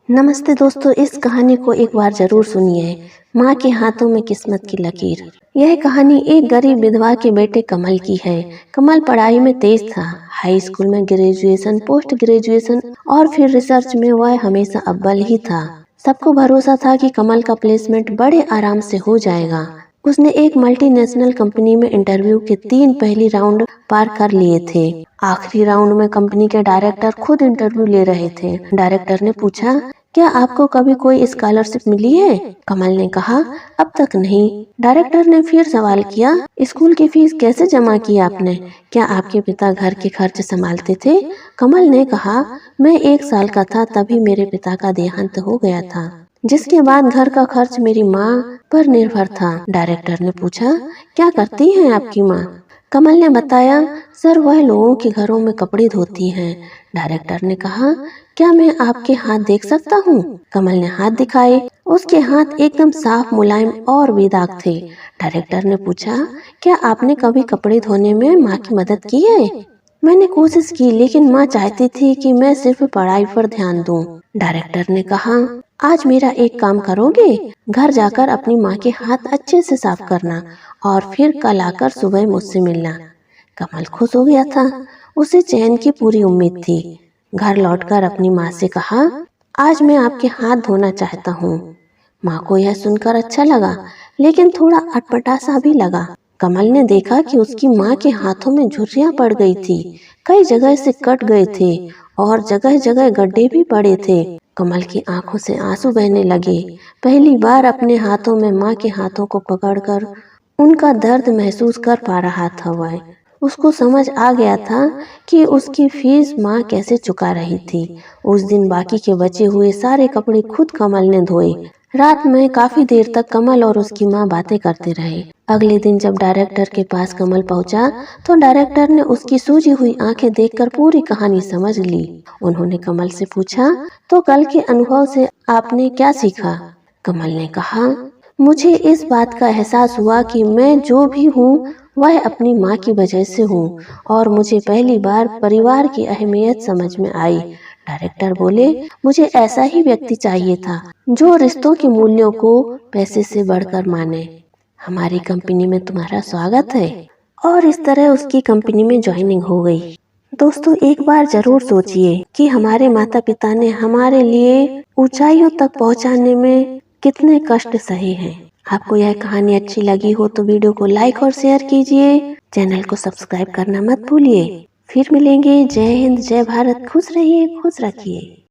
नमस्ते दोस्तों, इस कहानी को एक बार जरूर सुनिए। माँ के हाथों में किस्मत की लकीर। यह कहानी एक गरीब विधवा के बेटे कमल की है। कमल पढ़ाई में तेज था। हाई स्कूल में ग्रेजुएशन, पोस्ट ग्रेजुएशन और फिर रिसर्च में वह हमेशा अव्वल ही था। सबको भरोसा था कि कमल का प्लेसमेंट बड़े आराम से हो जाएगा। उसने एक मल्टीनेशनल कंपनी में इंटरव्यू के 3 पहली राउंड पार कर लिए थे। आखिरी राउंड में कंपनी के डायरेक्टर खुद इंटरव्यू ले रहे थे। डायरेक्टर ने पूछा, क्या आपको कभी कोई स्कॉलरशिप मिली है? कमल ने कहा, अब तक नहीं। डायरेक्टर ने फिर सवाल किया, स्कूल की फीस कैसे जमा की आपने? क्या आपके पिता घर के खर्च संभालते थे? कमल ने कहा, मैं 1 साल का था तभी मेरे पिता का देहांत हो गया था, जिसके बाद घर का खर्च मेरी माँ पर निर्भर था। डायरेक्टर ने पूछा, क्या करती हैं आपकी माँ? कमल ने बताया, सर वह लोगों के घरों में कपड़े धोती हैं। डायरेक्टर ने कहा, क्या मैं आपके हाथ देख सकता हूँ? कमल ने हाथ दिखाए। उसके हाथ एकदम साफ, मुलायम और बेदाग थे। डायरेक्टर ने पूछा, क्या आपने कभी कपड़े धोने में माँ की मदद की है? मैंने कोशिश की, लेकिन माँ चाहती थी कि मैं सिर्फ पढ़ाई पर ध्यान दूं। डायरेक्टर ने कहा, आज मेरा एक काम करोगे? घर जाकर अपनी माँ के हाथ अच्छे से साफ करना और फिर कल आकर सुबह मुझसे मिलना। कमल खुश हो गया था। उसे चैन की पूरी उम्मीद थी। घर लौटकर अपनी माँ से कहा, आज मैं आपके हाथ धोना चाहता हूँ। माँ को यह सुनकर अच्छा लगा, लेकिन थोड़ा अटपटा सा भी लगा। कमल ने देखा कि उसकी माँ के हाथों में झुर्रियाँ पड़ गई थी। कई जगह से कट गए थे और जगह जगह गड्ढे भी पड़े थे। कमल की आंखों से आंसू बहने लगे। पहली बार अपने हाथों में माँ के हाथों को पकड़कर उनका दर्द महसूस कर पा रहा था। वह उसको समझ आ गया था कि उसकी फीस माँ कैसे चुका रही थी। उस दिन बाकी के बचे हुए सारे कपड़े खुद कमल ने धोए। रात में काफी देर तक कमल और उसकी माँ बातें करते रहे। अगले दिन जब डायरेक्टर के पास कमल पहुंचा, तो डायरेक्टर ने उसकी सूजी हुई आंखें देखकर पूरी कहानी समझ ली। उन्होंने कमल से पूछा, तो कल के अनुभव से आपने क्या सीखा? कमल ने कहा, मुझे इस बात का एहसास हुआ कि मैं जो भी हूँ वह अपनी माँ की वजह से हूँ, और मुझे पहली बार परिवार की अहमियत समझ में आई। डायरेक्टर बोले, मुझे ऐसा ही व्यक्ति चाहिए था जो रिश्तों के मूल्यों को पैसे से बढ़कर माने। हमारी कंपनी में तुम्हारा स्वागत है। और इस तरह उसकी कंपनी में ज्वाइनिंग हो गई। दोस्तों, एक बार जरूर सोचिए कि हमारे माता पिता ने हमारे लिए ऊंचाइयों तक पहुंचाने में कितने कष्ट सहे हैं। आपको यह कहानी अच्छी लगी हो तो वीडियो को लाइक और शेयर कीजिए। चैनल को सब्सक्राइब करना मत भूलिए। फिर मिलेंगे। जय हिंद, जय भारत। खुश रहिए, खुश रखिए।